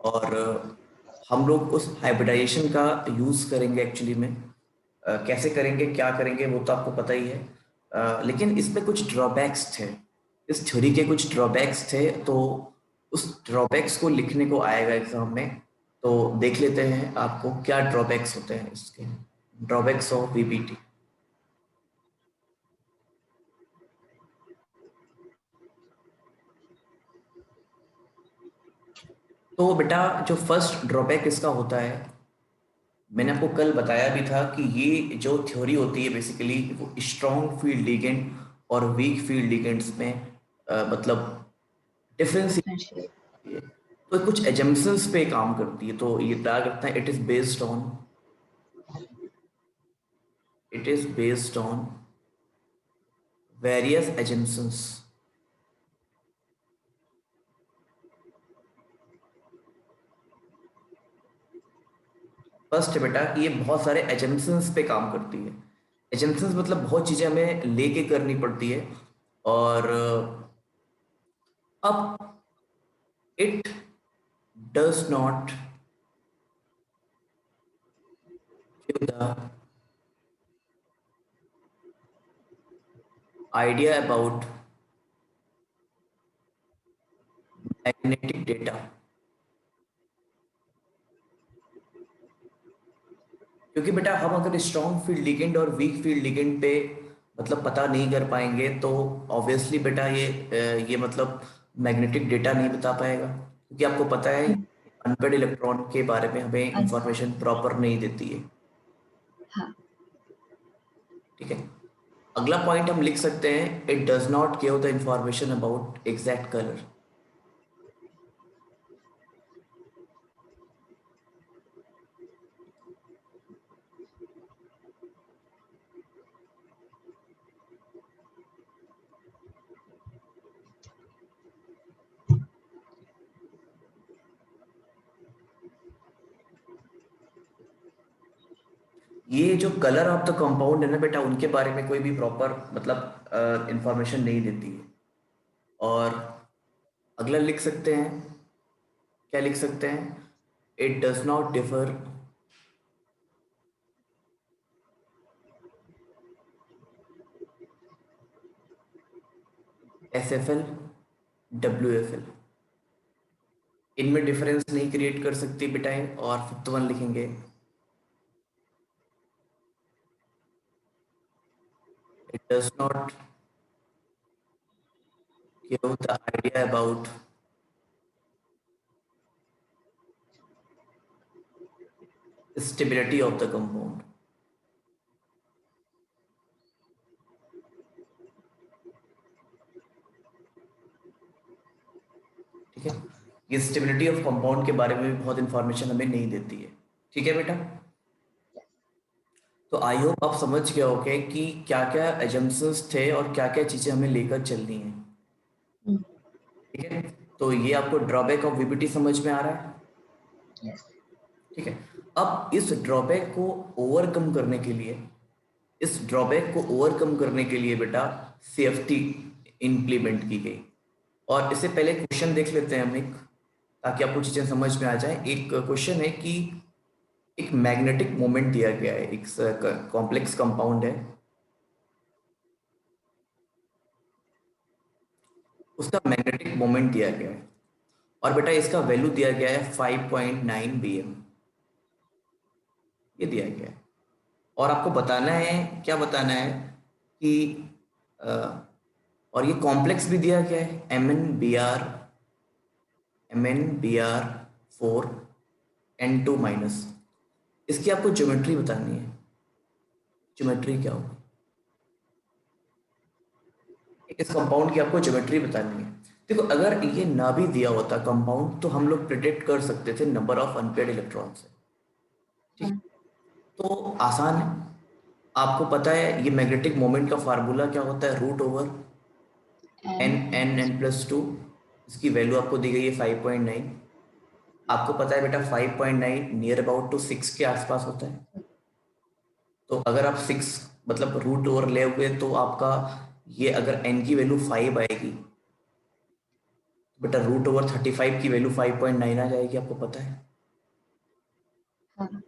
और हम लोग उस हाइब्रिडाइजेशन का यूज करेंगे एक्चुअली में। कैसे करेंगे, क्या करेंगे, वो तो आपको पता ही है। लेकिन इसमें कुछ ड्रॉबैक्स थे, इस थ्योरी के कुछ ड्रॉबैक्स थे, तो उस ड्रॉबैक्स को लिखने को आएगा एग्जाम में। तो देख लेते हैं आपको क्या ड्रॉबैक्स होते हैं इसके, ड्रॉबैक्स ऑफ वीबीटी। तो बेटा जो फर्स्ट ड्रॉबैक इसका होता है, मैंने आपको कल बताया भी था कि ये जो थ्योरी होती है बेसिकली वो स्ट्रॉन्ग फील्ड लिगेंड और वीक फील्ड लिगेंड्स में मतलब डिफरेंस डिफरेंशिएट। है। तो कुछ एजम्पशंस पे काम करती है। तो ये क्या करता है, it is based on various assumptions. First है बेटा कि ये बहुत सारे एजम्पशंस पे काम करती है। एजम्पशंस मतलब बहुत चीजें हमें लेके करनी पड़ती है। और अब it does not give the idea about magnetic data, क्योंकि बेटा हम अगर स्ट्रॉन्ग फील्ड लिगेंड और वीक फील्ड लिगेंड पे मतलब पता नहीं कर पाएंगे तो ऑब्वियसली बेटा ये मतलब मैग्नेटिक डेटा नहीं बता पाएगा, क्योंकि आपको पता है अनपेड इलेक्ट्रॉन के बारे में हमें इंफॉर्मेशन प्रॉपर नहीं देती है। हाँ। ठीक है, अगला पॉइंट हम लिख सकते हैं, it does not give the information about exact colour. ये जो कलर ऑफ द कंपाउंड है ना बेटा, उनके बारे में कोई भी प्रॉपर मतलब इंफॉर्मेशन नहीं देती है। और अगला लिख सकते हैं, क्या लिख सकते हैं, it does not differ SFL WFL, इनमें डिफरेंस नहीं क्रिएट कर सकती बेटाएं। और फिफ्थ वन लिखेंगे, it does not give the idea about stability of the compound. ठीक है, ये स्टेबिलिटी ऑफ कंपाउंड के बारे में भी बहुत इंफॉर्मेशन हमें नहीं देती है। ठीक है बेटा, तो आई होप आप समझ गए होगे कि क्या क्या एजम्पशंस थे और क्या क्या चीजें हमें लेकर चलनी है। ठीक है, तो ये आपको ड्रॉबैक ऑफ वीबीटी समझ में आ रहा है। यस। ठीक है, अब इस ड्रॉबैक को ओवरकम करने के लिए, इस ड्रॉबैक को ओवरकम करने के लिए बेटा सेफ्टी इंप्लीमेंट की गई। और इससे पहले क्वेश्चन देख लेते हैं हम एक, ताकि आपको चीजें समझ में आ जाए। एक क्वेश्चन है कि एक मैग्नेटिक मोमेंट दिया गया है, एक कॉम्प्लेक्स कंपाउंड है, उसका मैग्नेटिक मोमेंट दिया गया है और बेटा इसका वैल्यू दिया गया है 5.9 BM, ये दिया गया है। और आपको बताना है, क्या बताना है कि अ, और ये कॉम्प्लेक्स भी दिया गया है MnBr4n2-, इसकी आपको ज्योमेट्री बतानी है। ज्योमेट्री क्या होगी, इस कंपाउंड की आपको ज्योमेट्री बतानी है। देखो अगर ये ना भी दिया होता कंपाउंड तो हम लोग प्रिडिक्ट कर सकते थे नंबर ऑफ अनपेयर्ड इलेक्ट्रॉन से। ठीक, तो आसान है। आपको पता है ये मैग्नेटिक मोमेंट का फार्मूला क्या होता है, रूट ओवर एन n+2। इसकी वैल्यू आपको दी गई है 5.9। आपको पता है बेटा 5.9 नियर अबाउट टू 6 के आसपास होता है। तो अगर आप 6 मतलब रूट ओवर ले हुए तो आपका ये अगर n की वैल्यू 5 आएगी बेटा √35 की वैल्यू 5.9 आ जाएगी, आपको पता है। हाँ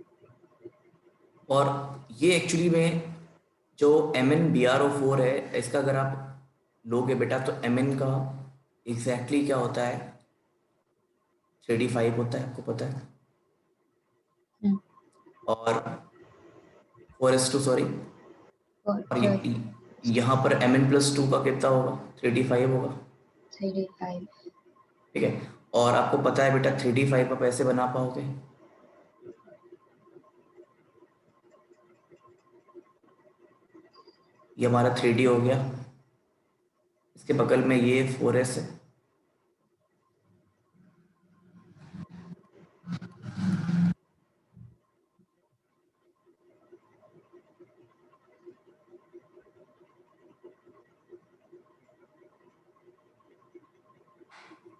और ये एक्चुअली में जो MnBrO4 है, इसका अगर आप लोगे बेटा तो Mn का एग्जैक्टली क्या होता है, 3d5 होता है, आपको पता है। हम्म, और 4s2 सॉरी, और और यहाँ पर Mn+2 का कितना होगा, 3d5 होगा। 3d5। ठीक है, और आपको पता है बेटा 3d5 आप ऐसे बना पाओगे, ये हमारा 3d हो गया, इसके बगल में ये 4s है,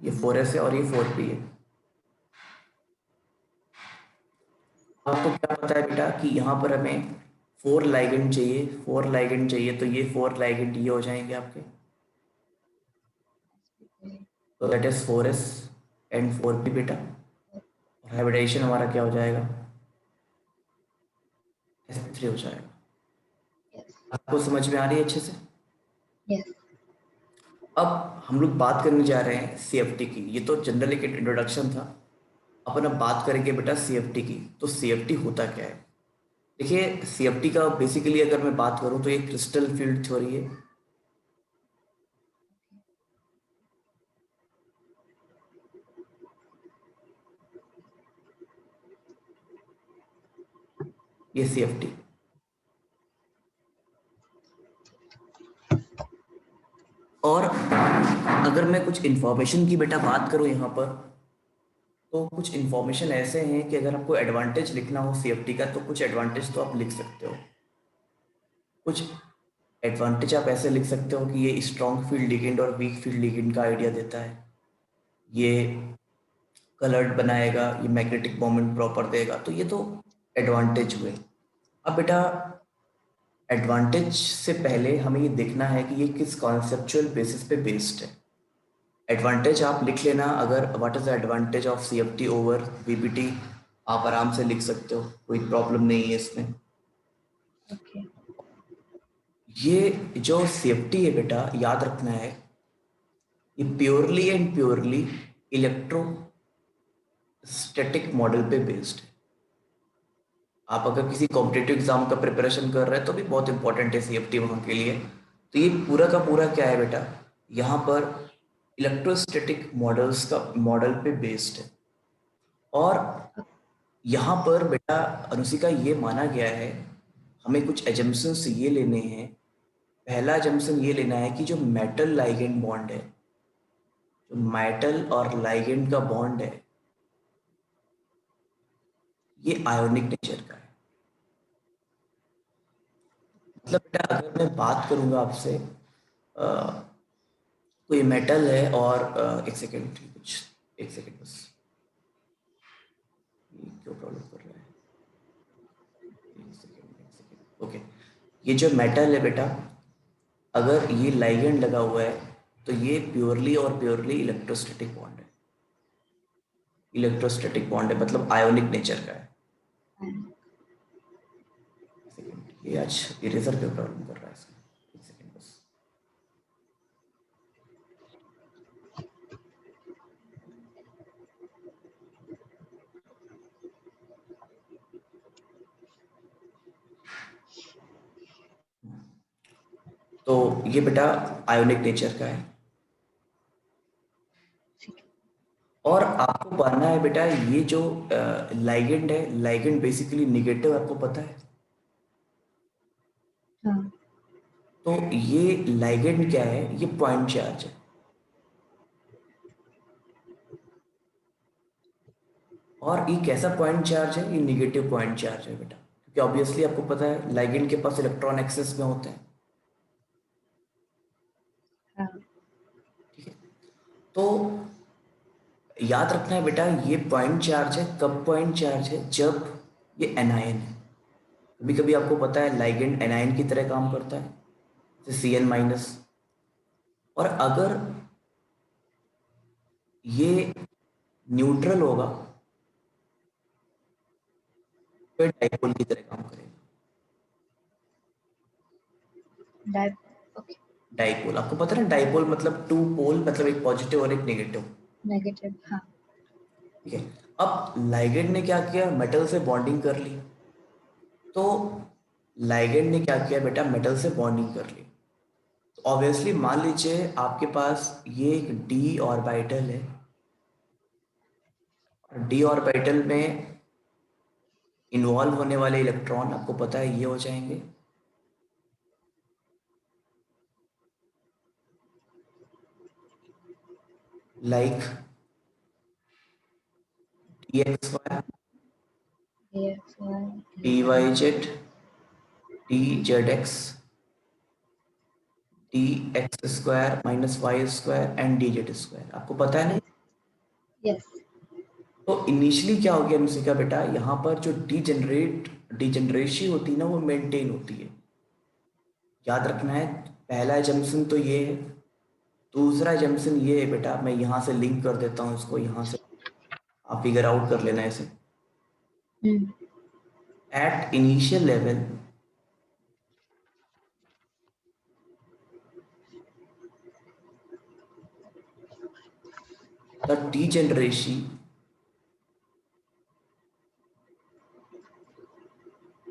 ये 4s है और ये 4p है। आपको क्या पता है बेटा कि यहाँ पर हमें 4 लाइगेंड चाहिए, 4 लाइगेंड चाहिए, तो ये 4 लाइगेंड ये हो जाएंगे आपके, तो that is 4s and 4p बेटा। और हाइब्रिडाइजेशन हमारा क्या हो जाएगा, sp3 हो जाएगा। यस आपको समझ में आ रही है अच्छे से। यस। अब हम लोग बात करने जा रहे हैं CFT की, ये तो जनरल एक इंट्रोडक्शन था। अपन अब बात करेंगे बेटा CFT की। तो CFT होता क्या है, देखिए CFT का बेसिकली अगर मैं बात करूं तो ये क्रिस्टल फील्ड थ्योरी है। ये CFT, और अगर मैं कुछ इंफॉर्मेशन की बेटा बात करूं यहाँ पर, तो कुछ इंफॉर्मेशन ऐसे हैं कि अगर आपको एडवांटेज लिखना हो CFT का तो कुछ एडवांटेज तो आप लिख सकते हो। कुछ एडवांटेज आप ऐसे लिख सकते हो कि ये स्ट्रॉन्ग फील्ड लिगेंड और वीक फील्ड लिगेंड का आइडिया देता है, ये कलर्ड बनाएगा, ये मैग्नेटिक मोमेंट प्रॉपर देगा, तो ये तो एडवांटेज हुए। अब बेटा एडवांटेज से पहले हमें ये देखना है कि ये किस कॉन्सेप्चुअल बेसिस पे बेस्ड है। एडवांटेज आप लिख लेना, अगर what is the advantage of CFT over VBT, आप आराम से लिख सकते हो, कोई प्रॉब्लम नहीं है इसमें। ओके ये जो CFT है बेटा, याद रखना है, ये purely and purely electrostatic model पे बेस्ड है। आप अगर किसी कॉम्पिटेटिव एग्जाम का प्रिपरेशन कर रहे हैं तो भी बहुत इंपॉर्टेंट है CFT वहाँ के लिए। तो ये पूरा का पूरा क्या है बेटा, यहाँ पर इलेक्ट्रोस्टैटिक मॉडल्स का मॉडल पे बेस्ड है। और यहाँ पर बेटा अनुशिका ये माना गया है, हमें कुछ एजम्पशंस ये लेने हैं। पहला एजम्पशन ये लेना है कि जो मेटल लाइगेंड बॉन्ड है, जो मेटल और लाइगेंड का बॉन्ड है, ये आयोनिक नेचर का है। मतलब बेटा अगर मैं बात करूंगा आपसे, कोई मेटल है और एक सेकेंड, कुछ एक सेकेंड बस, ये क्यों प्रॉब्लम कर रहा है, एक सेकेंड एक सेकेंड, ओके। ये जो मेटल है बेटा, अगर ये लाइगेंड लगा हुआ है तो ये प्योरली और प्योरली इलेक्ट्रोस्टैटिक बॉन्ड है। इलेक्ट्रोस्टैटिक बॉन्ड है मतलब आयोनिक नेचर का है। एक सेकेंड, ये आज इरेजर पे प्रॉब्लम कर रहा है इसमें, एक सेकेंड बस। तो ये बेटा आयोनिक नेचर का है। और आपको पढ़ना है बेटा, ये जो लाइगेंड है, लाइगेंड बेसिकली निगेटिव, आपको पता है। हाँ तो ये लाइगेंड क्या है, ये पॉइंट चार्ज है। और ये कैसा पॉइंट चार्ज है, ये निगेटिव पॉइंट चार्ज है बेटा, क्योंकि ऑब्वियसली आपको पता है लाइगेंड के पास इलेक्ट्रॉन एक्सेस में होते हैं। हाँ ठीक है, तो याद रखना है बेटा, ये पॉइंट चार्ज है, कब पॉइंट चार्ज है, जब ये एनायन है। कभी कभी आपको पता है लाइगेंड एनायन की तरह काम करता है, जैसे Cn-। और अगर ये न्यूट्रल होगा, फिर डाइपोल की तरह काम करेगा। ओके। डाइपोल, आपको पता है ना, डाइपोल मतलब टू पोल, मतलब एक पॉजिटिव और एक नेगेटिव। नेगेटिव, हाँ। ठीक है। अब लाइगेंड ने क्या किया, मेटल से बॉन्डिंग कर ली। तो लाइगेंड ने क्या किया बेटा, मेटल से बॉन्डिंग कर ली। तो ऑब्वियसली मान लीजिए आपके पास ये एक डी ऑर्बिटल है, और डी ऑर्बिटल में इन्वॉल्व होने वाले इलेक्ट्रॉन आपको पता है ये हो जाएंगे like D X Y, Yes, D Y Z, D Z X, D X square minus Y square and D Z square, आपको पता है ना। yes, yes. तो इनिशियली क्या हो गया हमसे, क्या बेटा, यहाँ पर जो डिजेनरेसी होती है ना, वो मेंटेन होती है। याद रखना है, पहला जंक्शन तो ये है, दूसरा जंक्शन ये है बेटा, मैं यहाँ से लिंक कर देता हूँ इसको, यहाँ से आप फिगर आउट कर लेना इसे। Mm. At initial level, the degeneration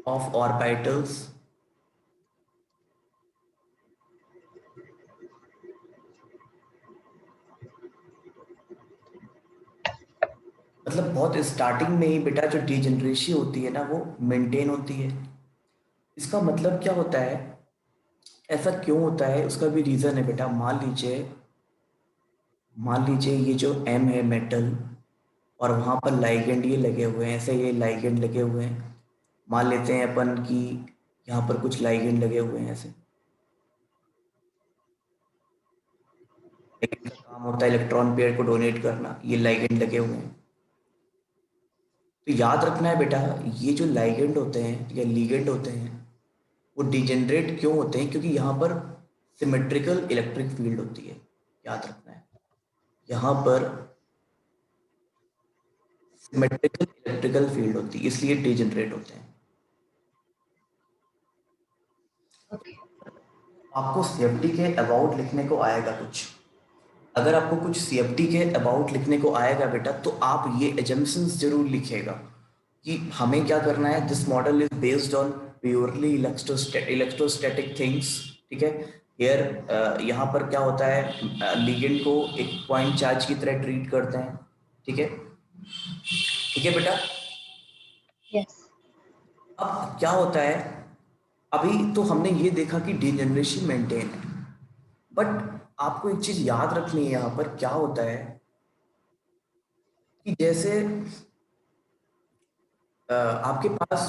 of orbitals मतलब बहुत स्टार्टिंग में ही बेटा जो डिजेनरेसी होती है ना, वो मेंटेन होती है। इसका मतलब क्या होता है, ऐसा क्यों होता है, उसका भी रीजन है बेटा। मान लीजिए ये जो एम है मेटल, और वहां पर लाइगेंड ये लगे हुए हैं, ऐसे ये लाइगेंड लगे हुए हैं। मान लेते हैं अपन कि यहाँ पर कुछ लाइगेंड लगे हुए हैं ऐसे। लाइगेंड का काम होता है इलेक्ट्रॉन पेयर को डोनेट करना, ये लाइगेंड लगे हुए हैं। तो याद रखना है बेटा, ये जो लाइगेंड होते हैं या लीगेंड होते हैं, वो डिजेनरेट क्यों होते हैं, क्योंकि यहाँ पर सिमेट्रिकल इलेक्ट्रिक फील्ड होती है। याद रखना है, यहाँ पर सिमेट्रिकल इलेक्ट्रिकल फील्ड होती है, इसलिए डिजेनरेट होते हैं। Okay. आपको सीएफटी के अबाउट लिखने को आएगा कुछ, अगर आपको कुछ सीएफटी के अबाउट लिखने को आएगा बेटा, तो आप ये एजम्पशंस जरूर लिखेगा कि हमें क्या करना है। This model is based on purely electrostatic things. ठीक है। हियर यहाँ पर क्या होता है, लिगेंड को एक पॉइंट चार्ज की तरह ट्रीट करते हैं। ठीक है, ठीक है बेटा। Yes. अब क्या होता है, अभी तो हमने ये देखा कि डिजेनरेशन मेंटेन है, बट आपको एक चीज याद रखनी है, यहाँ पर क्या होता है कि जैसे आपके पास,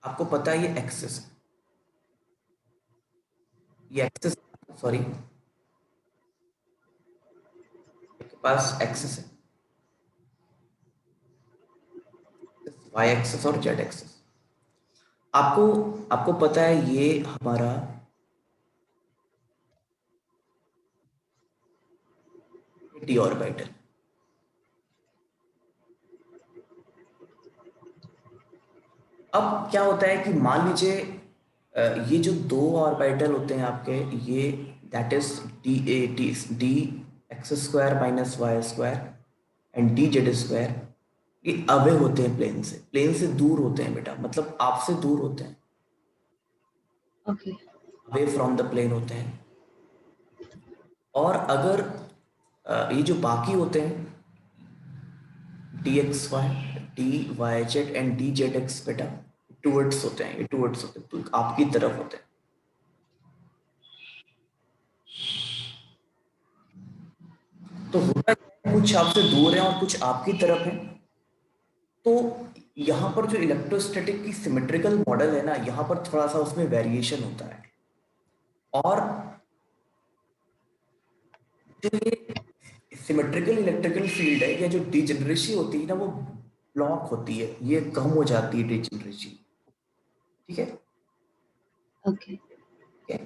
आपको पता है ये एक्सेस, ये एक्सेस, सॉरी, आपके पास एक्सेस है, वाई एक्सेस और जेड एक्सेस। आपको आपको पता है ये हमारा डी ऑर्बिटल। अब क्या होता है कि मान लीजिए ये जो दो ऑर्बिटल होते हैं आपके, ये that is D X square minus Y square and D Z square, ये अवे होते हैं प्लेन से दूर होते हैं बेटा, मतलब आपसे दूर होते हैं, Okay. Away from the plane होते हैं। और अगर ये जो बाकी होते हैं D X Y, D Y Z and D Z X बेटा, टूवर्ड्स होते हैं, ये टूवर्ड्स होते हैं, तो आपकी तरफ होते हैं। तो होता क्या है, कुछ आपसे दूर है और कुछ आपकी तरफ है। तो यहाँ पर जो इलेक्ट्रोस्टैटिक की सिमेट्रिकल मॉडल है ना, यहाँ पर थोड़ा सा उसमें वेरिएशन होता है। और जो ये सिमेट्रिकल इलेक्ट्रिकल फील्ड है, या जो डिजेनरेसी होती है ना, वो ब्लॉक होती है, ये कम हो जाती है डिजेनरेसी। ठीक है, Okay. ठीक है।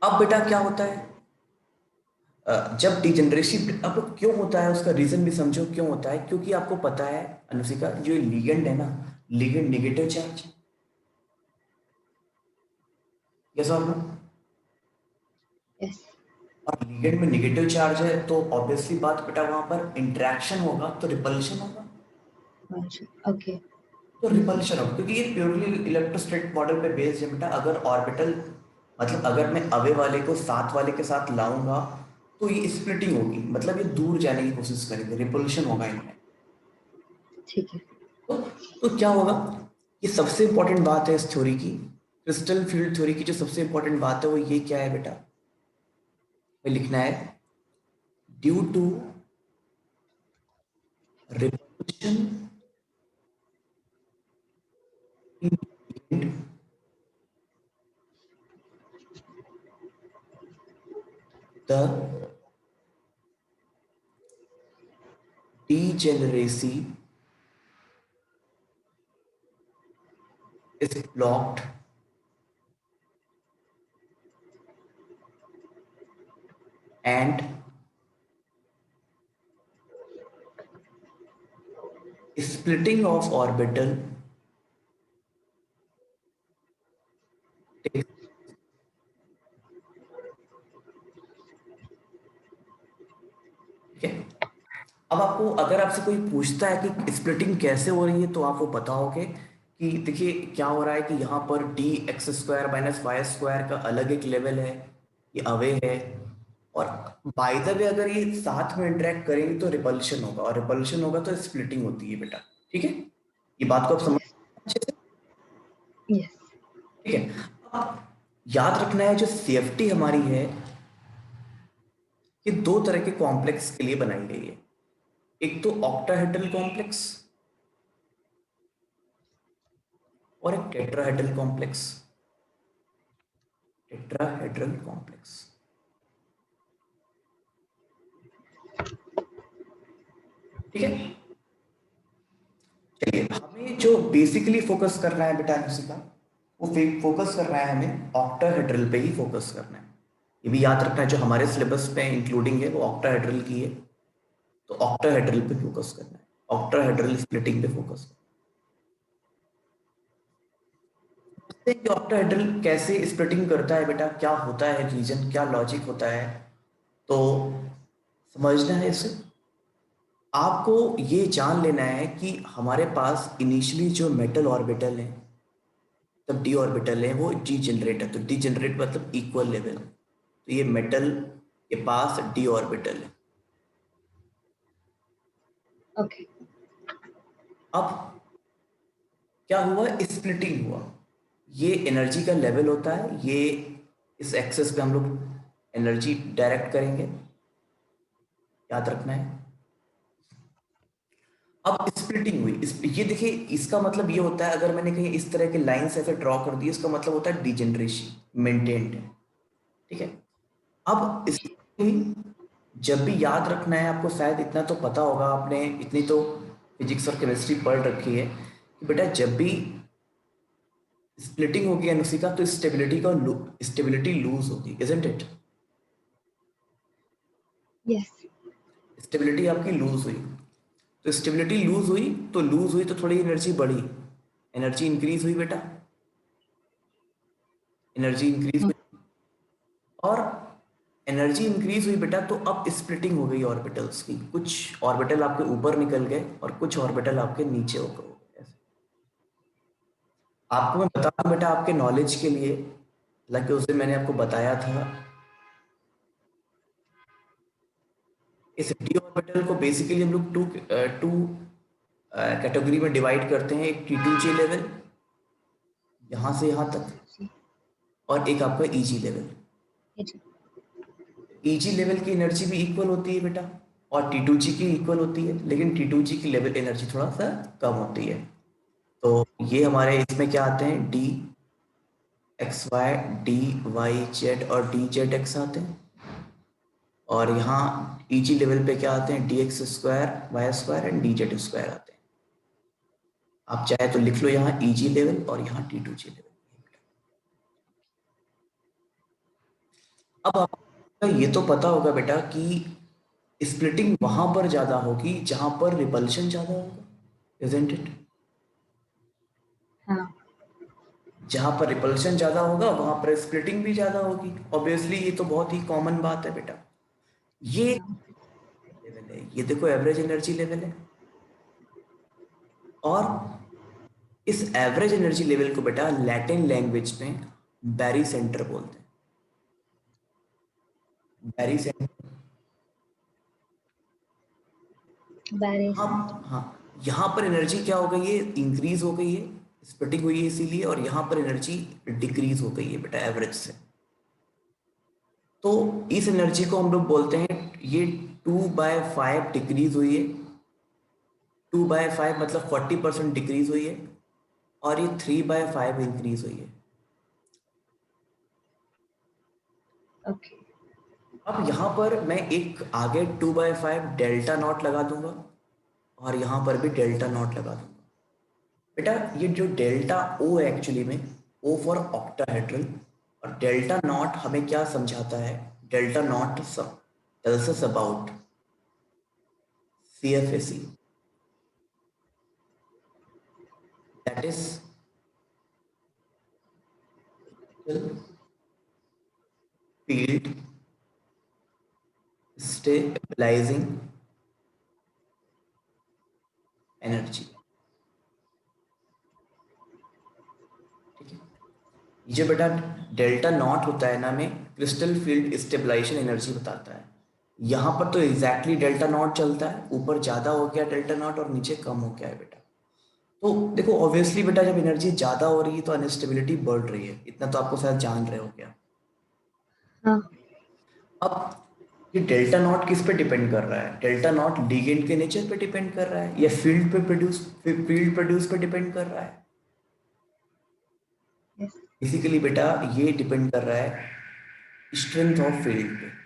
अब बेटा क्या होता है, जब डिजेनरेसी अब क्यों होता है उसका रीजन भी समझो क्यों होता है, क्योंकि आपको पता है अनुशिका जो लिगेंड है ना, लिगेंड नेगेटिव चार्ज, यस और नो? Yes. और लिगेंड में नेगेटिव चार्ज है तो ऑब्वियसली बात बेटा वहां पर इंटरेक्शन होगा तो रिपल्शन होगा। Gotcha. Okay. तो Hmm. रिपल्शन होगा क्योंकि ये प्योरली इलेक्ट्रोस्टैटिक मॉडल पे बेस्ड है बेटा। अगर ऑर्बिटल मतलब अगर मैं अवे वाले को साथ वाले के साथ लाऊंगा तो ये स्प्लिटिंग होगी, मतलब ये दूर जाने की कोशिश करेंगे, रिपल्शन होगा इनमें। ठीक है। तो, तो क्या होगा, ये सबसे इंपॉर्टेंट बात है इस थ्योरी की, क्रिस्टल फील्ड थ्योरी की जो सबसे इंपॉर्टेंट बात है वो ये क्या है बेटा, वो लिखना है due to repulsion in the degeneracy is blocked and splitting of orbital takes, ठीक है। अब आपको अगर आपसे कोई पूछता है कि स्प्लिटिंग कैसे हो रही है तो आपको बताओगे कि देखिए क्या हो रहा है कि यहाँ पर D X square minus Y square का अलग एक लेवल है, ये अवे है, और बाय द वे अगर ये साथ में इंटरेक्ट करेंगे तो रिपल्शन होगा, और रिपल्शन होगा तो स्प्लिटिंग होती है बेटा। ठीक है, ये बात को आप समझ Yes. अच्छे से? Yes. ठीक है। अब याद रखना है जो सेफ्टी हमारी है ये दो तरह के कॉम्प्लेक्स के लिए बनाई गई है, एक तो ऑक्टाहेड्रल कॉम्प्लेक्स और एक टेट्राहेड्रल कॉम्प्लेक्स। टेट्राहेड्रल कॉम्प्लेक्स, ठीक है। चलिए हमें जो बेसिकली फोकस करना है बेटा अनुशिका, वो फोकस करना है हमें ऑक्टाहेड्रल पे ही फोकस करना है। ये भी याद रखना है जो हमारे सिलेबस पे इंक्लूडिंग है वो ऑक्टाहेड्रल की है, तो ऑक्टाहेड्रल पे फोकस करना है, ऑक्टाहेड्रल स्प्लिटिंग पे फोकस करना है। कि ऑक्टाहेड्रल कैसे स्प्लिटिंग करता है बेटा, क्या होता है रीजन, क्या लॉजिक होता है, तो समझना है इसे। आपको ये जान लेना है कि हमारे पास इनिशियली जो मेटल ऑर्बिटल है तब डी ऑर्बिटल है वो डी जनरेट है, तो डी जनरेट मतलब इक्वल लेवल, तो ये मेटल के पास डी ऑर्बिटल है। Okay. अब क्या हुआ, स्प्लिटिंग हुआ, ये एनर्जी का लेवल होता है, ये इस एक्सेस पे हम लोग एनर्जी डायरेक्ट करेंगे, याद रखना है। अब स्प्लिटिंग हुई ये देखिए इसका मतलब ये होता है अगर मैंने कहीं इस तरह के लाइंस ऐसे ड्रॉ कर दिए इसका मतलब होता है डिजेनरेसी मेंटेन्ड है, ठीक है। अब इस जब भी याद रखना है आपको, शायद इतना तो पता होगा आपने इतनी तो फिजिक्स और केमिस्ट्री पढ़ रखी है कि बेटा जब भी स्प्लिटिंग होगी अनुशिका तो स्टेबिलिटी लूज होगी, इजंट इट? Yes. स्टेबिलिटी आपकी लूज हुई, तो स्टेबिलिटी लूज हुई तो थोड़ी एनर्जी बढ़ी, एनर्जी इंक्रीज हुई बेटा, एनर्जी इंक्रीज Hmm. हुई, और एनर्जी इंक्रीज हुई बेटा तो अब स्प्लिटिंग हो गई ऑर्बिटल्स की, कुछ ऑर्बिटल आपके ऊपर निकल गए और कुछ ऑर्बिटल आपके नीचे होकर हो गए ऐसे। आपको मैं बता दूं बेटा आपके नॉलेज के लिए, हालांकि उस दिन मैंने आपको बताया था, इस डी ऑर्बिटल को बेसिकली हम लोग टू टू कैटेगरी में डिवाइड करते हैं, एक T2J लेवल यहाँ से यहाँ तक, See. और एक आपका EG level. Yes. EG level की एनर्जी भी इक्वल होती है बेटा और T2G की इक्वल होती है, लेकिन T2G की लेवल एनर्जी थोड़ा सा कम होती है। तो ये हमारे इसमें क्या आते हैं, D X Y, D Y Z और डी जेड एक्स आते हैं, और यहाँ EG लेवल पे क्या आते हैं, D X square Y square and D Z square आते हैं। आप चाहे तो लिख लो यहाँ EG लेवल और यहाँ T2G लेवल। अब तो ये तो पता होगा बेटा कि स्प्लिटिंग वहां पर ज्यादा होगी जहां पर रिपल्शन ज्यादा होगा, इजंट इट? हाँ। जहां पर रिपल्शन ज्यादा होगा वहां पर स्प्लिटिंग भी ज्यादा होगी, ऑब्वियसली ये तो बहुत ही कॉमन बात है बेटा। ये हाँ। लेवल है, ये देखो एवरेज एनर्जी लेवल है। और इस एवरेज एनर्जी लेवल को बेटा लैटिन लैंग्वेज में बैरी सेंटर बोलते हैं। बैरी सेंटर। हाँ। बैरिसन। हाँ, यहाँ पर एनर्जी क्या हो गई है, इंक्रीज हो गई है, स्प्लिटिंग हुई है इसीलिए, और यहाँ पर एनर्जी डिक्रीज हो गई है बेटा एवरेज से। तो इस एनर्जी को हम लोग बोलते हैं, ये 2/5 डिक्रीज हुई है। 2/5 मतलब 40% डिक्रीज हुई है, और ये 3/5 इंक्रीज हुई है। ओके। अब यहाँ पर मैं एक आगे 2/5 डेल्टा नॉट लगा दूंगा, और यहाँ पर भी डेल्टा नॉट लगा दूंगा। बेटा ये जो डेल्टा ओ है एक्चुअली में, ओ फॉर ऑक्टाहेड्रल, और डेल्टा नॉट हमें क्या समझाता है, delta nought tells us about CFAC, that is field stabilising energy. ठीक है, ये जो बेटा डेल्टा नॉट होता है ना, में क्रिस्टल फील्ड स्टेबलाइजेशन एनर्जी बताता है। यहाँ पर तो एग्जैक्टली डेल्टा नॉट चलता है, ऊपर ज्यादा हो गया डेल्टा नॉट और नीचे कम हो गया है बेटा। तो देखो ऑब्वियसली बेटा जब एनर्जी ज्यादा हो रही है तो अनस्टेबिलिटी बढ़ रही है, इतना तो आपको शायद जान रहे हो क्या। हाँ। अब ये डेल्टा नॉट किस पे डिपेंड कर रहा है, डेल्टा नॉट लिगेंड के नेचर पे डिपेंड कर रहा है या फील्ड प्रोड्यूस पे डिपेंड कर रहा है। यस। बेसिकली बेटा ये डिपेंड कर रहा है स्ट्रेंथ ऑफ फील्ड पे।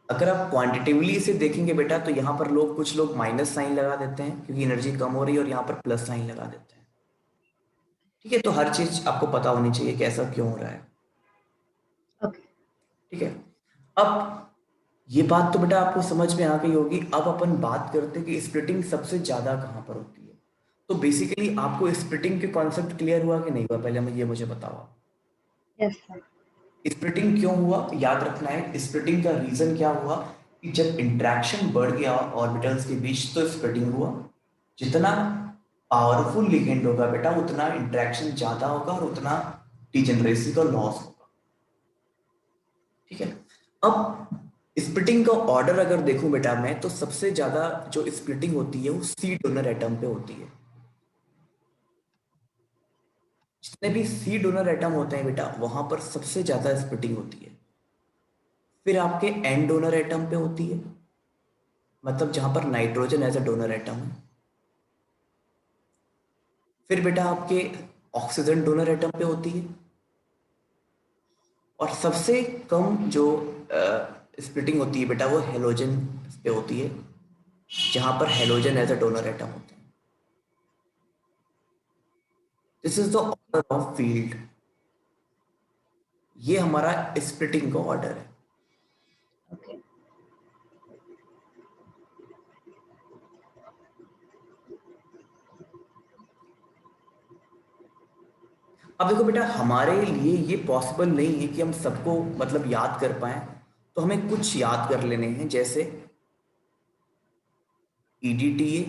अगर आप क्वांटिटेटिवली इसे देखेंगे बेटा तो यहाँ पर लोग, कुछ लोग माइनस साइन लगा देते हैं क्योंकि एनर्जी कम हो रही है, और यहाँ पर प्लस साइन लगा देते हैं। ठीक है, तो हर चीज आपको पता होनी चाहिए कि ऐसा क्यों हो रहा है। ओके। ठीक है, अब ये बात तो बेटा आपको समझ में आ गई होगी। अब अपन बात करते हैं कि स्प्लिटिंग सबसे ज्यादा कहाँ पर होती है। तो बेसिकली आपको स्प्लिटिंग के कॉन्सेप्ट क्लियर हुआ कि नहीं हुआ, पहले मुझे बताओ। Yes sir. स्प्लिटिंग क्यों हुआ, याद रखना है स्प्लिटिंग का रीजन क्या हुआ, कि जब इंट्रैक्शन बढ़ गया ऑर्बिटल्स के बीच तो स्प्लिटिंग हुआ। जितना पावरफुल लिगेंड होगा बेटा उतना इंट्रैक्शन ज्यादा होगा और उतना डिजेनरेसी का लॉस होगा। ठीक है, अब स्प्लिटिंग का ऑर्डर अगर देखूं बेटा मैं, तो सबसे ज्यादा जो स्प्लिटिंग होती है वो सी डोनर एटम पे होती है। जितने भी सी डोनर एटम होते हैं बेटा वहां पर सबसे ज्यादा स्प्लिटिंग होती है। फिर आपके एन डोनर एटम पे होती है, मतलब जहां पर nitrogen as a donor atom है। फिर बेटा आपके ऑक्सीजन डोनर एटम पे होती है। और सबसे कम जो स्प्लिटिंग होती है बेटा वो हेलोजन पे होती है, जहां पर halogen as a donor atom होते हैं। This is the order of field. ये हमारा स्प्लिटिंग का ऑर्डर है। ओके। अब देखो बेटा हमारे लिए ये पॉसिबल नहीं है कि हम सबको मतलब याद कर पाए, तो हमें कुछ याद कर लेने हैं, जैसे EDTA,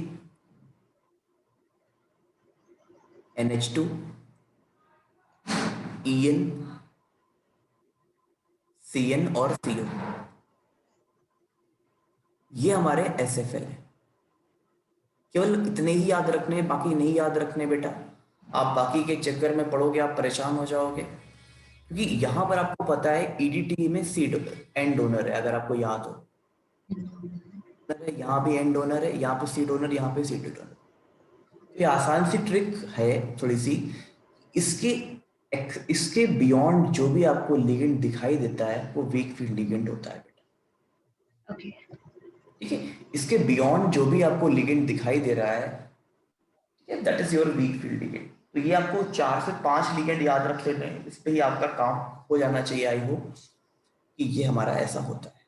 NH2, EN, CN और CO, ये हमारे SFL है। केवल इतने ही याद रखने हैं, बाकी नहीं याद रखने बेटा। आप बाकी के चक्कर में पढ़ोगे आप परेशान हो जाओगे, क्योंकि यहाँ पर आपको पता है EDTA में सी एंड डोनर है, अगर आपको याद हो। यहाँ भी एंड डोनर है, यहाँ पे सी डोनर, यहाँ पे सी डोनर। ये आसान सी ट्रिक है थोड़ी सी। इसके इसके बियॉन्ड जो भी आपको लिगेंड दिखाई देता है वो वीक फील्ड लिगेंड होता है बेटा। ओके। ठीक है, इसके बियॉन्ड जो भी आपको लिगेंड दिखाई दे रहा है, that is your weak field ligand. तो ये आपको 4 से 5 लिगेंड याद रख लेने हैं, इस पे ही आपका काम हो जाना चाहिए। आई होप कि ये हमारा ऐसा होता है।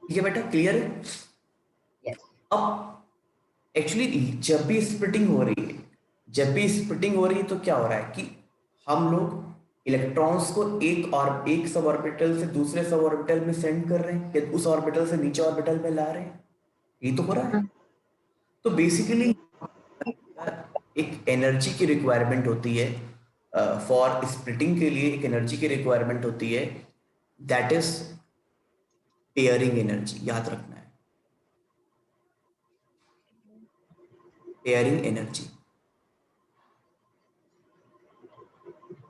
ठीक है बेटा, क्लियर है? Yes. अब एक्चुअली जब भी स्प्लिटिंग हो रही है, जब भी स्प्लिटिंग हो रही है तो क्या हो रहा है कि हम लोग इलेक्ट्रॉन्स को एक सब ऑर्बिटल से दूसरे सब ऑर्बिटल में सेंड कर रहे हैं, या उस ऑर्बिटल से नीचे ऑर्बिटल में ला रहे हैं। ये तो हो रहा है। हाँ, तो बेसिकली एक एनर्जी की रिक्वायरमेंट होती है, फॉर स्प्लिटिंग के लिए एक एनर्जी की रिक्वायरमेंट होती है, दैट इज पेयरिंग एनर्जी। याद रखना है, पेयरिंग एनर्जी।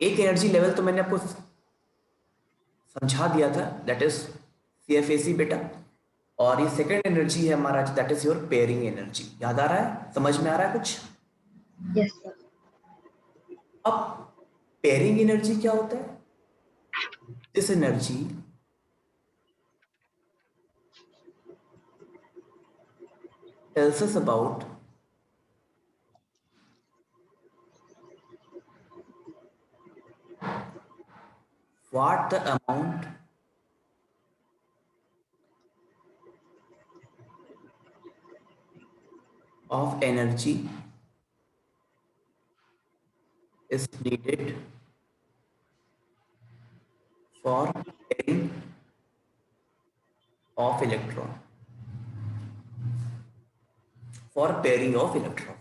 एक एनर्जी लेवल तो मैंने आपको समझा दिया था, दैट इज CFAC बेटा। और ये सेकेंड एनर्जी है हमारा, that is your pairing energy. याद आ रहा है, समझ में आ रहा है कुछ? yes sir. अब पेयरिंग एनर्जी क्या होता है? This energy tells us about what the amount of energy is needed for pairing of electron, for pairing of electron,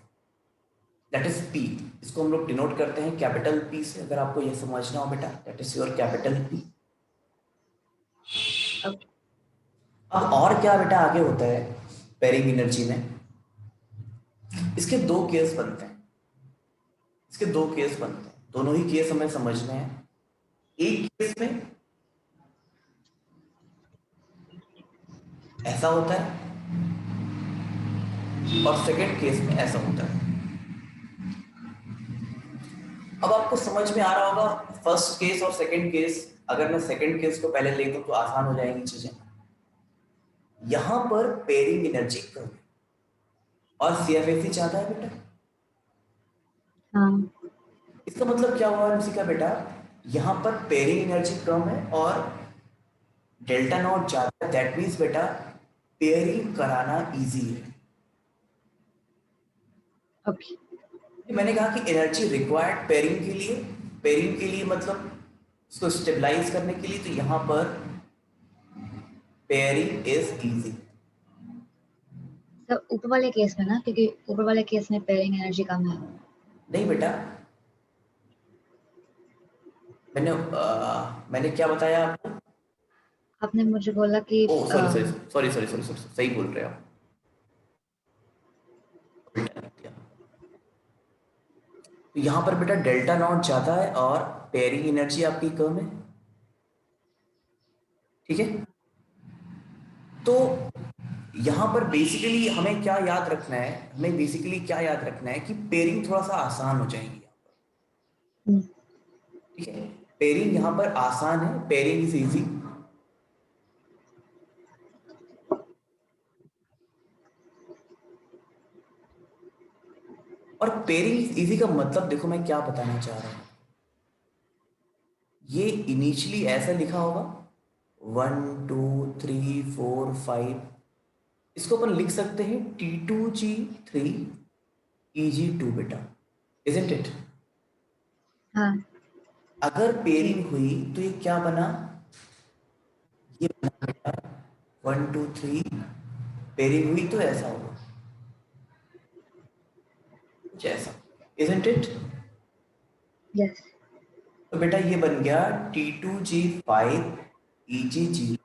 that is P। इसको हम लोग डिनोट करते हैं कैपिटल P से, अगर आपको ये समझना हो बेटा, that is your capital P। Okay. अब और क्या बेटा आगे होता है पेयरिंग एनर्जी में? इसके दो केस बनते हैं, इसके दो केस बनते हैं, दोनों ही केस हमें समझने हैं। एक केस में ऐसा होता है और सेकंड केस में ऐसा होता है। अब आपको समझ में आ रहा होगा फर्स्ट केस और सेकंड केस। अगर मैं सेकंड केस को पहले ले दूं तो आसान हो जाएंगी चीजें। यहां पर पेयरिंग एनर्जी कम है और CFAC चाहता है बेटा। हाँ, इसका मतलब क्या हुआ का बेटा? यहां पर पेयरिंग एनर्जी कम है और डेल्टा नॉट ज्यादा है, दैट मीन्स बेटा पेयरिंग कराना इजी है। okay. मैंने कहा कि एनर्जी रिक्वायर्ड पेयरिंग के लिए, पेयरिंग के लिए मतलब उसको स्टेबलाइज करने के लिए, तो यहां पर पेयरिंग इज इजी। सर ऊपर वाले केस में ना, क्योंकि ऊपर वाले केस में पेयरिंग एनर्जी कम है। नहीं बेटा, मैंने क्या बताया आपको? आपने मुझे बोला कि oh sorry sorry sorry sorry sorry sorry, सही बोल रहे हो आप, उल्टा लिख दिया। तो यहां पर बेटा डेल्टा नॉट ज्यादा है और पेयरिंग एनर्जी आपकी कम है। ठीक है, तो यहां पर बेसिकली हमें क्या याद रखना है, हमें बेसिकली क्या याद रखना है कि पेयरिंग थोड़ा सा आसान हो जाएगी यहाँ पर। हम्म, ठीक है, पेयरिंग यहां पर आसान है, पेयरिंग इज इजी। और पेयरिंग इजी का मतलब देखो मैं क्या बताना चाह रहा हूं। ये इनिशियली ऐसा लिखा होगा 1 2 3 4 5, इसको अपन लिख सकते हैं T2G3 EG2 बेटा, इजंट इट? हाँ, अगर पेयरिंग हुई तो ये क्या बना? ये बना बेटा 1 2 3, पेयरिंग हुई तो ऐसा होगा कुछ ऐसा, इजंट इट? यस। तो बेटा ये बन गया T2G5 EGG।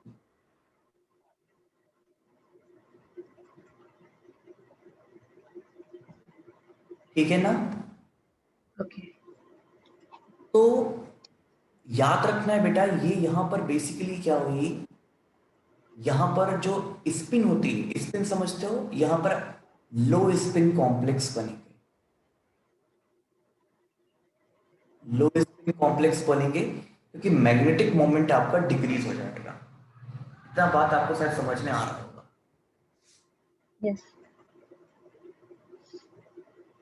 ठीक है ना? ओके। तो याद रखना है बेटा, ये यहां पर बेसिकली क्या हुई, यहां पर जो स्पिन होती है, स्पिन समझते हो, यहां पर लो स्पिन कॉम्प्लेक्स बनेंगे। लो स्पिन कॉम्प्लेक्स बनेंगे क्योंकि मैग्नेटिक मोमेंट आपका डिक्रीज हो जाएगा। इतना बात आपको शायद समझ में आ रहा होगा। यस।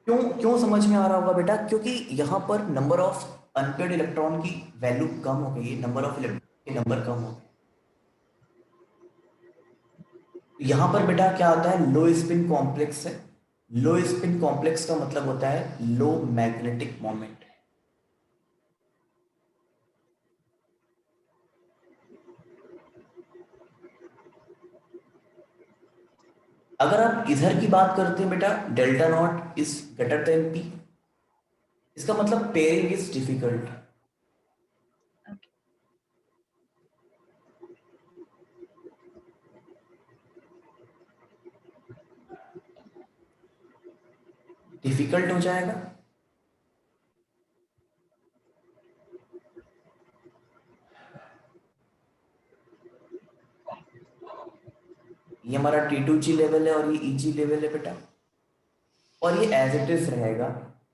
क्यों क्यों समझ में आ रहा होगा बेटा? क्योंकि यहाँ पर नंबर ऑफ अनपेड इलेक्ट्रॉन की वैल्यू कम हो गई है, नंबर ऑफ इलेक्ट्रॉन के नंबर कम हो गए। यहाँ पर बेटा क्या आता है? लो स्पिन कॉम्प्लेक्स है। लो स्पिन कॉम्प्लेक्स का मतलब होता है लो मैग्नेटिक मोमेंट। अगर आप इधर की बात करते हैं बेटा, delta not is greater than P, इसका मतलब पेयरिंग इज डिफिकल्ट। डिफिकल्ट हो जाएगा। ये हमारा T2G लेवल है और ये EG लेवल है बेटा, और ये एज इट इज रहेगा,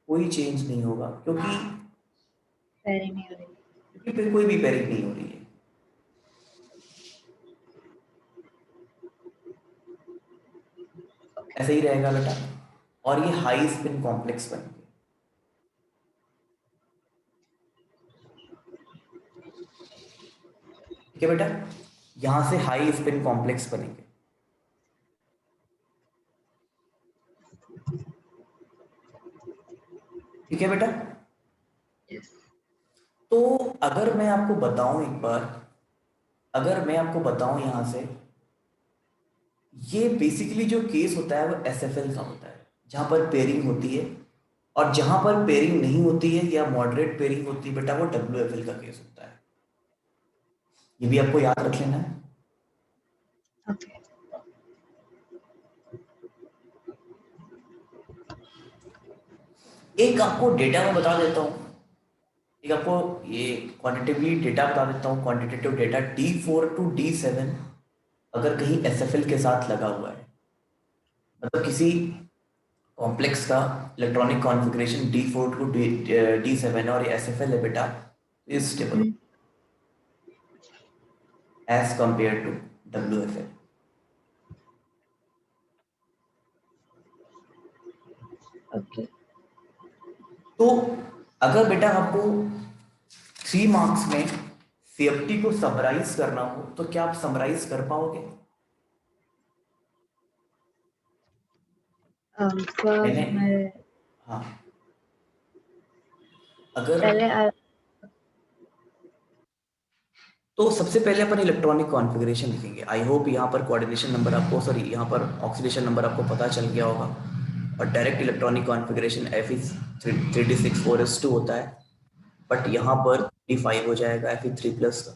कोई चेंज नहीं होगा क्योंकि पेयरिंग नहीं हो रही। फिर कोई भी पेयरिंग नहीं हो रही है। ऐसे ही रहेगा बेटा, और ये हाई स्पिन कॉम्प्लेक्स बनेंगे। ठीक है बेटा, यहां से हाई स्पिन कॉम्प्लेक्स बनेंगे। ठीक है बेटा। यस। तो अगर मैं आपको बताऊं एक बार, अगर मैं आपको बताऊं यहां से, ये बेसिकली जो केस होता है वो एसएफएल का होता है, जहां पर पेयरिंग होती है। और जहां पर पेयरिंग नहीं होती है या मॉडरेट पेयरिंग होती है बेटा, वो डब्ल्यूएफएल का केस होता है। ये भी आपको याद रख लेना है। ओके। एक आपको डेटा मैं बता देता हूँ, एक आपको ये क्वांटिटेटिवली डेटा बता देता हूँ, quantitative data D4 to D7 अगर कहीं एसएफएल के साथ लगा हुआ है, मतलब किसी कॉम्प्लेक्स का electronic configuration D4 to D7 और ये एसएफएल है बेटा, is stable as compare to WFL. Okay. तो अगर बेटा आपको 3 मार्क्स में सीएफटी को समराइज करना हो तो क्या आप समराइज कर पाओगे? मैंने, फर्स्ट मैं हाँ, अगर, पहले तो सबसे पहले अपन इलेक्ट्रॉनिक कॉन्फ़िगरेशन लिखेंगे। आई होप यहाँ पर कोऑर्डिनेशन नंबर आपको, सॉरी यहाँ पर ऑक्सीडेशन नंबर आपको पता चल गया होगा। और डायरेक्ट इलेक्ट्रॉनिक कॉन्फ़िगरेशन Fe3d64s2 होता है, बट यहाँ पर D5 हो जाएगा Fe3+ का।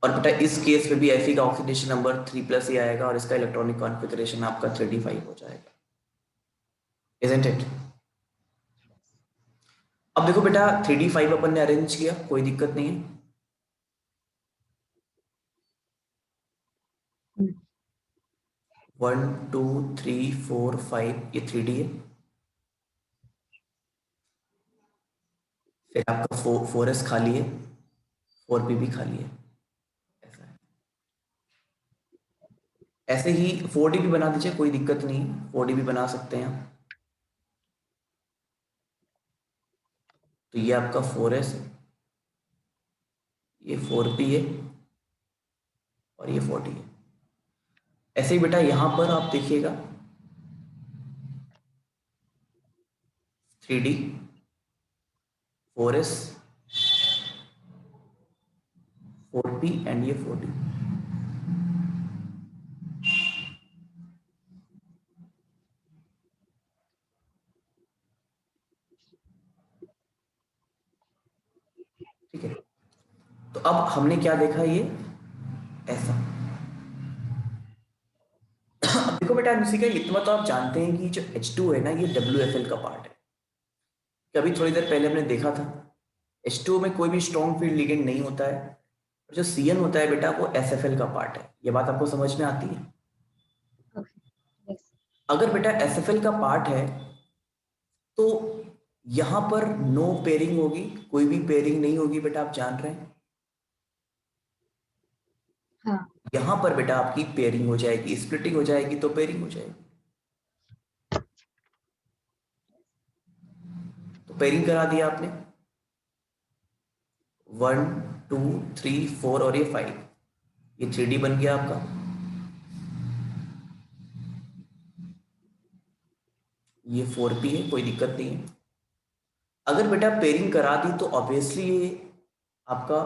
और बेटा इस केस में भी Fe का ऑक्सीडेशन नंबर 3+ ही आएगा और इसका इलेक्ट्रॉनिक कॉन्फ़िगरेशन आपका 3d5 हो जाएगा, इजंट इट? अब देखो बेटा 3d5 अपन ने अरेंज किया, कोई दिक्कत नहीं है। 1 2 3 4 5 ये 3D है। फिर आपका 4s खाली है, 4p भी खाली है, ऐसा है। ऐसे ही 4d भी बना दीजिए, कोई दिक्कत नहीं, 4d भी बना सकते हैं आप। तो ये आपका 4s है, ये 4p है और ये 4d है। ऐसे ही बेटा यहां पर आप देखिएगा 3d, 4s, 4p एंड ये 4d। ठीक है, तो अब हमने क्या देखा, ये ऐसा। अब देखो बेटा इसी का इतना तो आप जानते हैं कि जो H2 है ना, ये WFL का पार्ट है। अभी थोड़ी देर पहले हमने देखा था H2O में कोई भी स्ट्रॉन्ग फील्ड लिगेंड नहीं होता है, और जो CN होता है बेटा वो SFL का पार्ट है। ये बात आपको समझ में आती है? ओके। यस। अगर बेटा SFL का पार्ट है तो यहां पर नो पेयरिंग होगी, कोई भी पेयरिंग नहीं होगी बेटा, आप जान रहे हैं। हाँ। यहां पर बेटा आपकी पेयरिंग हो जाएगी, स्प्लिटिंग हो जाएगी तो पेयरिंग हो जाएगी। तो पेयरिंग करा दिया आपने, 1 2 3 4 और ये 5, ये 3D बन गया आपका। ये 4p है, कोई दिक्कत नहीं है। अगर बेटा पेयरिंग करा दी तो ऑब्वियसली ये आपका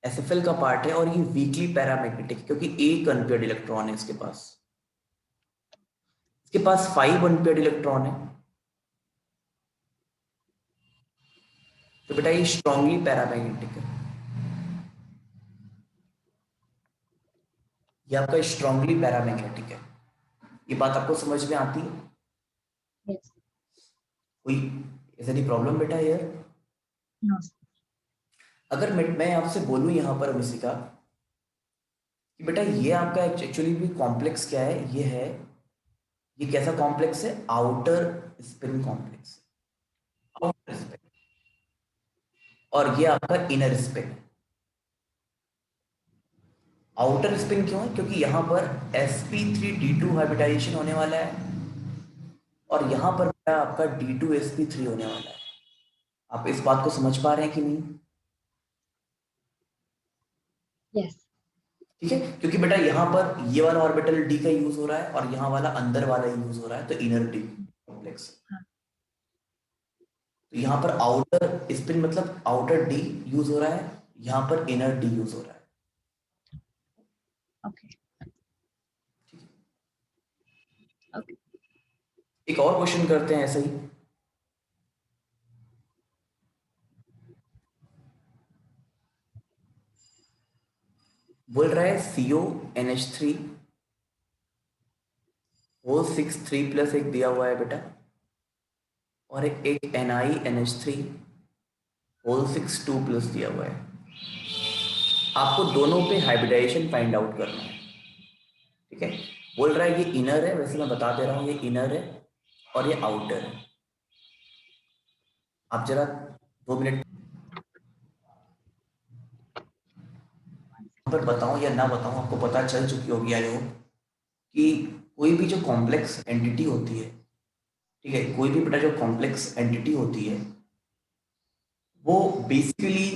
एसएफएल का पार्ट है और ये वीकली पैरामैग्नेटिक, क्योंकि एक अनपेयर्ड इलेक्ट्रॉन है इसके पास। इसके पास 5 अनपेयर्ड इलेक्ट्रॉन है, तो बेटा ये स्ट्रांगली पैरामैग्नेटिक है। ये आपका स्ट्रांगली पैरामैग्नेटिक है। ये बात आपको समझ में आती है? यस। कोई ऐसी प्रॉब्लम बेटा यार? नो। अगर मैं आपसे बोलूं यहां पर मिसिका कि बेटा ये आपका एक्चुअली भी कॉम्प्लेक्स क्या है, ये है, ये कैसा कॉम्प्लेक्स है? Outer spin complex, outer spin, और ये आपका इनर स्पिन। आउटर स्पिन क्यों है? क्योंकि यहां पर sp3d2 हाइब्रिडाइजेशन होने वाला है और यहां पर बेटा आपका d2sp3 होने वाला है। आप इस बात को समझ पा रहे हैं कि नहीं? यस। ठीक है, क्योंकि बेटा यहाँ पर ये वाला ऑर्बिटल डी का यूज हो रहा है और यहाँ वाला अंदर वाला यूज हो रहा है, तो इनर डी कॉम्प्लेक्स। हाँ। तो यहाँ पर आउटर स्पिन मतलब आउटर डी यूज हो रहा है, यहाँ पर इनर डी यूज हो रहा है। ओके। ओके। एक और क्वेश्चन करते हैं ऐसे ही। बोल रहा है CONH3 O6 3+ एक दिया हुआ है बेटा, और एक NiNH3 O6 2+ दिया हुआ है। आपको दोनों पे हाइब्रिडाइजेशन फाइंड आउट करना है। ठीक है, बोल रहा है ये इनर है, वैसे मैं बता दे रहा हूं ये इनर है और ये आउटर है। आप जरा 2 मिनट पर बताऊं या ना बताऊं, आपको पता चल चुकी होगी आई होप कि कोई भी जो कॉम्प्लेक्स एंटिटी होती है, ठीक है, कोई भी बेटा जो कॉम्प्लेक्स एंटिटी होती है वो बेसिकली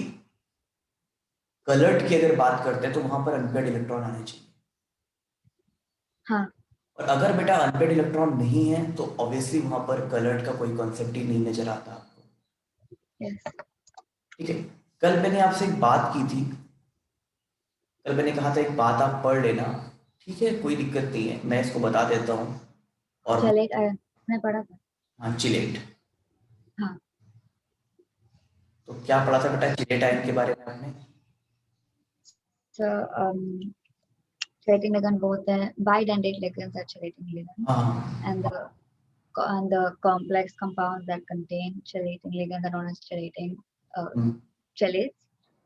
कलर्ड की अगर बात करते हैं तो वहां पर अनपेयर्ड इलेक्ट्रॉन आने चाहिए। हाँ। और अगर बेटा अनपेयर्ड इलेक्ट्रॉन नहीं है तो ऑब्वियसली वहां पर कलर्ड का कोई कॉन्सेप्ट ही नहीं नजर आता आपको। यस। ठीक है, कल मैंने आपसे एक बात की थी, कल मैंने कहा था एक बात आप पढ़ लेना। ठीक है, कोई दिक्कत नहीं है, मैं इसको बता देता हूँ। और चले मैं पढ़ा था। हाँ, चिलेट। हाँ। तो क्या पढ़ा था बेटा चिलेट आयन के बारे में आपने? So, chelating ligand both the bidentate ligands are chelating ligands, हाँ and the complex compounds that contain chelating ligands are known as chelating hmm, chelates,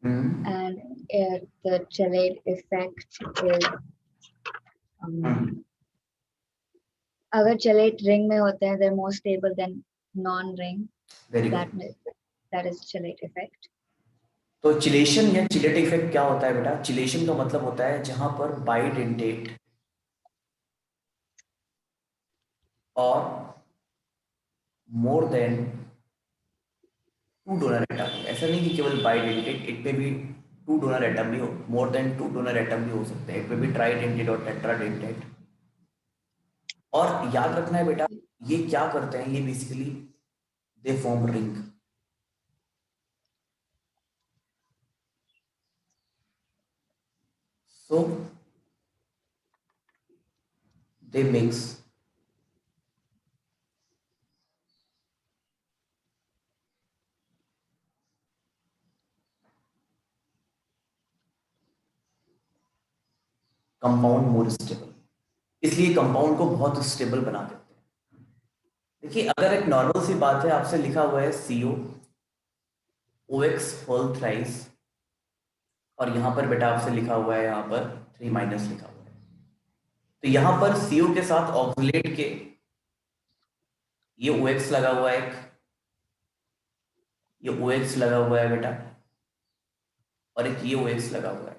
hmm, and the chelate effect is हम्म, अगर Chalet ring में होते हैं they're more stable than non-ring. Very that good. that is chelate effect. तो chelation या chelate effect क्या होता है बेटा? चिलेशन का मतलब होता है जहां पर बाइडेंटेट और मोर देन 2 डोनर एटम, ऐसा नहीं कि केवल बाइडेंटेट, इट में भी 2 डोनर एटम भी हो, मोर देन 2 डोनर एटम भी हो सकते हैं, इट में भी ट्राइडेंटेट और टेट्राडेंटेट। और याद रखना है बेटा, ये क्या करते हैं, ये basically they form ring. So they mix compound more stable, इसलिए कंपाउंड को बहुत स्टेबल बना देते हैं। देखिए, अगर एक नॉर्मल सी बात है, आपसे लिखा हुआ है CO OX होल थ्राइस, और यहां पर बेटा आपसे लिखा हुआ है यहाँ पर 3- लिखा हुआ है, तो यहां पर CO के साथ ऑक्सीलेट के ये OX लगा हुआ है एक, ये OX लगा हुआ है बेटा, और एक ये OX लगा हुआ है।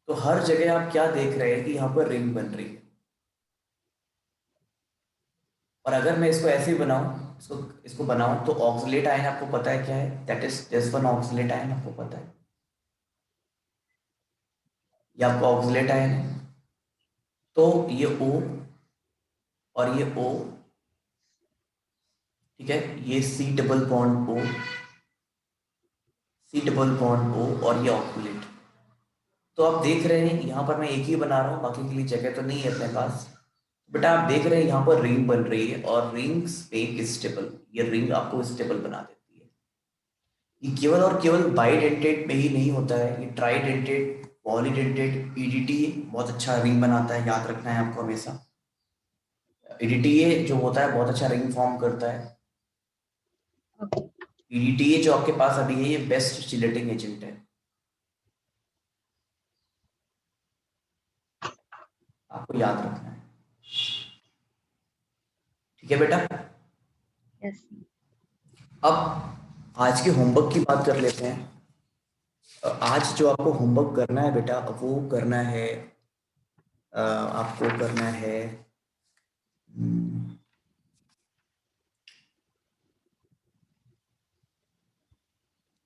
तो हर जगह आप क्या देख रहे हैं कि यहाँ पर रिंग बन रही है। और अगर मैं इसको ऐसे ही बनाऊं, इसको इसको बनाऊं, तो ऑक्सलेट आयन आपको पता है क्या है? That is this one oxalate ion, आपको पता है? ये आपका ऑक्सलेट आयन है। तो ये O और ये O, ठीक है, ये C double bond O, C double bond O, और ये ऑक्सलेट। तो आप देख रहे हैं यहाँ पर मैं एक ही बना रहा हूँ, बाकी के लिए जगह तो नहीं है अपने पास। बेटा आप देख रहे हैं यहाँ पर रिंग बन रही है, और रिंग्स एक स्टेबल, ये रिंग आपको स्टेबल बना देती है। ये केवल और केवल बाइडेंटेट में ही नहीं होता है, ये ट्राइडेंटेट, पॉलीडेंटेट, ईडीटी बहुत अच्छा रिंग बनाता है, याद रखना है आपको हमेशा। ईडीटीए जो होता है बहुत अच्छा रिंग फॉर्म करता है। Okay. ईडीटीए जो आपके पास अभी है, ये बेस्ट चिलेटिंग एजेंट है, आपको याद रखना है। ठीक है बेटा। Yes. अब आज के होमवर्क की बात कर लेते हैं। आज जो आपको होमवर्क करना है बेटा, वो करना है, आपको करना है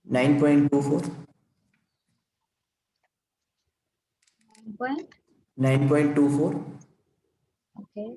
9.24, 9 point. 9.24, Okay.